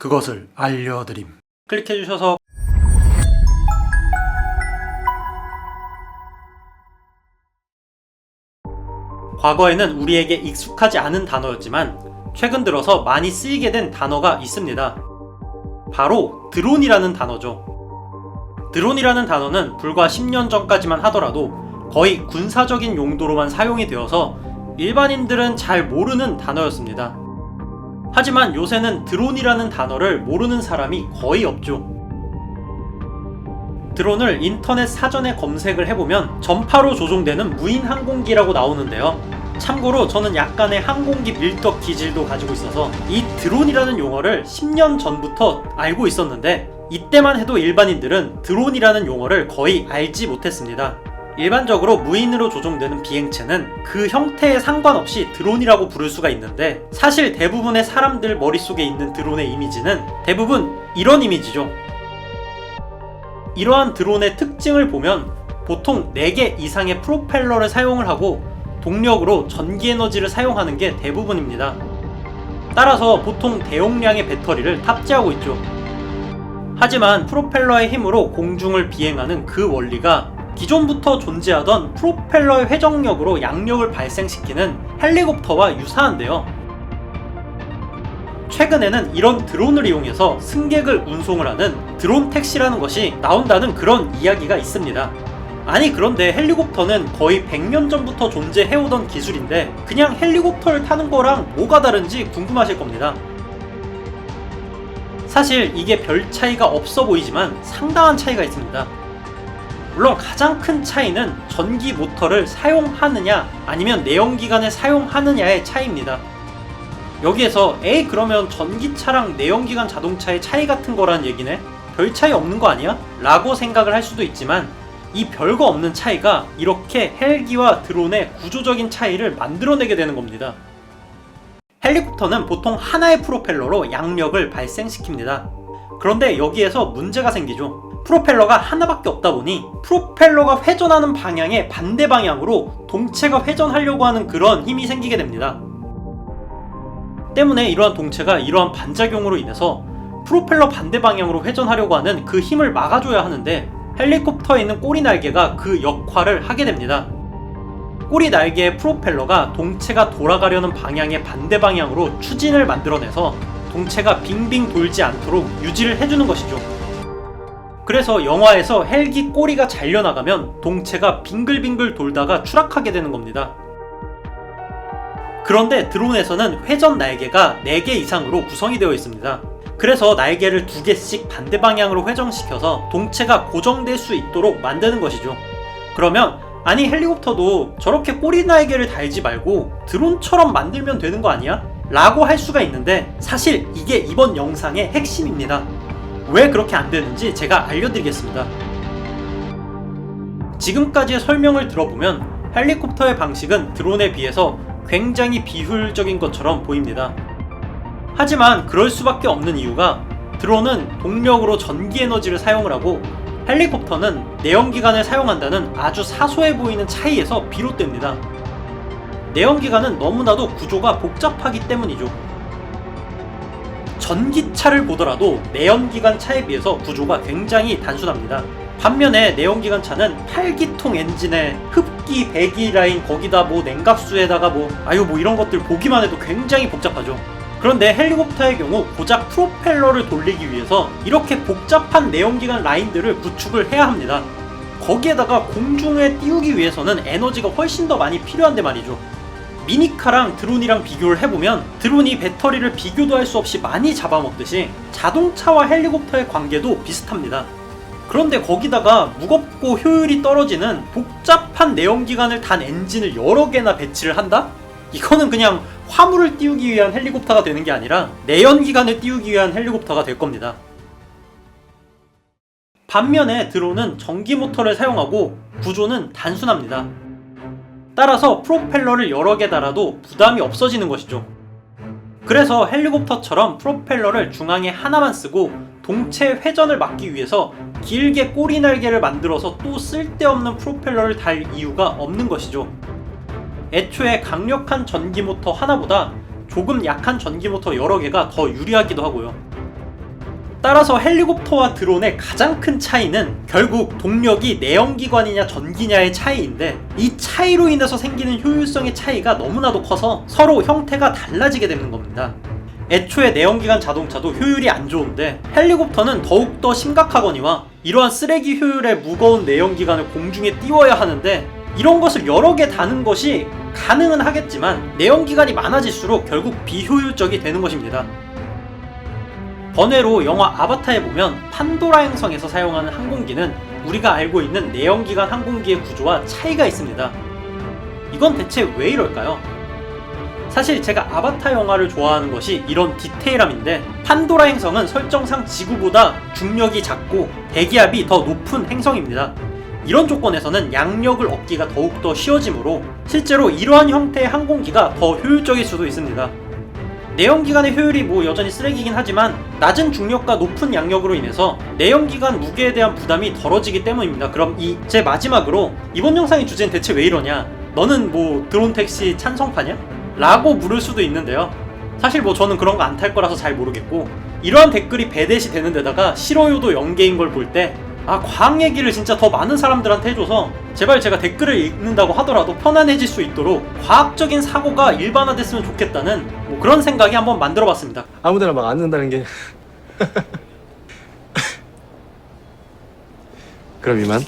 그것을 알려드림. 클릭해주셔서 과거에는 우리에게 익숙하지 않은 단어였지만 최근 들어서 많이 쓰이게 된 단어가 있습니다. 바로 드론이라는 단어죠. 드론이라는 단어는 불과 10년 전까지만 하더라도 거의 군사적인 용도로만 사용이 되어서 일반인들은 잘 모르는 단어였습니다. 하지만 요새는 드론이라는 단어를 모르는 사람이 거의 없죠. 드론을 인터넷 사전에 검색을 해보면 전파로 조종되는 무인 항공기라고 나오는데요. 참고로 저는 약간의 항공기 밀떡 기질도 가지고 있어서 이 드론이라는 용어를 10년 전부터 알고 있었는데 이때만 해도 일반인들은 드론이라는 용어를 거의 알지 못했습니다. 일반적으로 무인으로 조종되는 비행체는 그 형태에 상관없이 드론이라고 부를 수가 있는데 사실 대부분의 사람들 머릿속에 있는 드론의 이미지는 대부분 이런 이미지죠. 이러한 드론의 특징을 보면 보통 4개 이상의 프로펠러를 사용을 하고 동력으로 전기에너지를 사용하는 게 대부분입니다. 따라서 보통 대용량의 배터리를 탑재하고 있죠. 하지만 프로펠러의 힘으로 공중을 비행하는 그 원리가 기존부터 존재하던 프로펠러의 회전력으로 양력을 발생시키는 헬리콥터와 유사한데요. 최근에는 이런 드론을 이용해서 승객을 운송을 하는 드론 택시라는 것이 나온다는 그런 이야기가 있습니다. 아니 그런데 헬리콥터는 거의 100년 전부터 존재해오던 기술인데 그냥 헬리콥터를 타는 거랑 뭐가 다른지 궁금하실 겁니다. 사실 이게 별 차이가 없어 보이지만 상당한 차이가 있습니다. 물론 가장 큰 차이는 전기 모터를 사용하느냐 아니면 내연기관을 사용하느냐의 차이입니다. 여기에서 그러면 전기차랑 내연기관 자동차의 차이 같은 거란 얘기네? 별 차이 없는 거 아니야? 라고 생각을 할 수도 있지만 이 별거 없는 차이가 이렇게 헬기와 드론의 구조적인 차이를 만들어내게 되는 겁니다. 헬리콥터는 보통 하나의 프로펠러로 양력을 발생시킵니다. 그런데 여기에서 문제가 생기죠. 프로펠러가 하나밖에 없다 보니 프로펠러가 회전하는 방향의 반대 방향으로 동체가 회전하려고 하는 그런 힘이 생기게 됩니다. 때문에 이러한 동체가 이러한 반작용으로 인해서 프로펠러 반대 방향으로 회전하려고 하는 그 힘을 막아줘야 하는데 헬리콥터에 있는 꼬리 날개가 그 역할을 하게 됩니다. 꼬리 날개의 프로펠러가 동체가 돌아가려는 방향의 반대 방향으로 추진을 만들어내서 동체가 빙빙 돌지 않도록 유지를 해주는 것이죠. 그래서 영화에서 헬기 꼬리가 잘려나가면 동체가 빙글빙글 돌다가 추락하게 되는 겁니다. 그런데 드론에서는 회전 날개가 4개 이상으로 구성이 되어 있습니다. 그래서 날개를 2개씩 반대 방향으로 회전시켜서 동체가 고정될 수 있도록 만드는 것이죠. 그러면 아니 헬리콥터도 저렇게 꼬리 날개를 달지 말고 드론처럼 만들면 되는 거 아니야? 라고 할 수가 있는데 사실 이게 이번 영상의 핵심입니다. 왜 그렇게 안 되는지 제가 알려드리겠습니다. 지금까지의 설명을 들어보면 헬리콥터의 방식은 드론에 비해서 굉장히 비효율적인 것처럼 보입니다. 하지만 그럴 수밖에 없는 이유가 드론은 동력으로 전기 에너지를 사용을 하고 헬리콥터는 내연기관을 사용한다는 아주 사소해 보이는 차이에서 비롯됩니다. 내연기관은 너무나도 구조가 복잡하기 때문이죠. 전기차를 보더라도 내연기관 차에 비해서 구조가 굉장히 단순합니다. 반면에 내연기관차는 8기통 엔진에 흡기, 배기 라인 거기다 냉각수에다가 이런 것들 보기만 해도 굉장히 복잡하죠. 그런데 헬리콥터의 경우 고작 프로펠러를 돌리기 위해서 이렇게 복잡한 내연기관 라인들을 구축을 해야 합니다. 거기에다가 공중에 띄우기 위해서는 에너지가 훨씬 더 많이 필요한데 말이죠. 미니카랑 드론이랑 비교를 해보면 드론이 배터리를 비교도 할 수 없이 많이 잡아먹듯이 자동차와 헬리콥터의 관계도 비슷합니다. 그런데 거기다가 무겁고 효율이 떨어지는 복잡한 내연기관을 단 엔진을 여러 개나 배치를 한다? 이거는 그냥 화물을 띄우기 위한 헬리콥터가 되는 게 아니라 내연기관을 띄우기 위한 헬리콥터가 될 겁니다. 반면에 드론은 전기 모터를 사용하고 구조는 단순합니다. 따라서 프로펠러를 여러 개 달아도 부담이 없어지는 것이죠. 그래서 헬리콥터처럼 프로펠러를 중앙에 하나만 쓰고 동체 회전을 막기 위해서 길게 꼬리 날개를 만들어서 또 쓸데없는 프로펠러를 달 이유가 없는 것이죠. 애초에 강력한 전기모터 하나보다 조금 약한 전기모터 여러 개가 더 유리하기도 하고요. 따라서 헬리콥터와 드론의 가장 큰 차이는 결국 동력이 내연기관이냐 전기냐의 차이인데, 이 차이로 인해서 생기는 효율성의 차이가 너무나도 커서 서로 형태가 달라지게 되는 겁니다. 애초에 내연기관 자동차도 효율이 안 좋은데 헬리콥터는 더욱더 심각하거니와 이러한 쓰레기 효율의 무거운 내연기관을 공중에 띄워야 하는데, 이런 것을 여러 개 다는 것이 가능은 하겠지만 내연기관이 많아질수록 결국 비효율적이 되는 것입니다. 번외로 영화 아바타에 보면 판도라 행성에서 사용하는 항공기는 우리가 알고 있는 내연기관 항공기의 구조와 차이가 있습니다. 이건 대체 왜 이럴까요? 사실 제가 아바타 영화를 좋아하는 것이 이런 디테일함인데, 판도라 행성은 설정상 지구보다 중력이 작고 대기압이 더 높은 행성입니다. 이런 조건에서는 양력을 얻기가 더욱더 쉬워지므로 실제로 이러한 형태의 항공기가 더 효율적일 수도 있습니다. 내연기관의 효율이 여전히 쓰레기긴 하지만 낮은 중력과 높은 양력으로 인해서 내연기관 무게에 대한 부담이 덜어지기 때문입니다. 그럼 제 마지막으로, 이번 영상의 주제는 대체 왜 이러냐? 너는 드론 택시 찬성파냐? 라고 물을 수도 있는데요. 사실 저는 그런 거 안 탈 거라서 잘 모르겠고, 이러한 댓글이 배댓이 되는 데다가 싫어요도 연계인 걸 볼 때, 과학 얘기를 진짜 더 많은 사람들한테 해줘서 제발 제가 댓글을 읽는다고 하더라도 편안해질 수 있도록 과학적인 사고가 일반화됐으면 좋겠다는 그런 생각이 한번 만들어봤습니다. 아무데나 막 앉는다는 게 그럼 이만.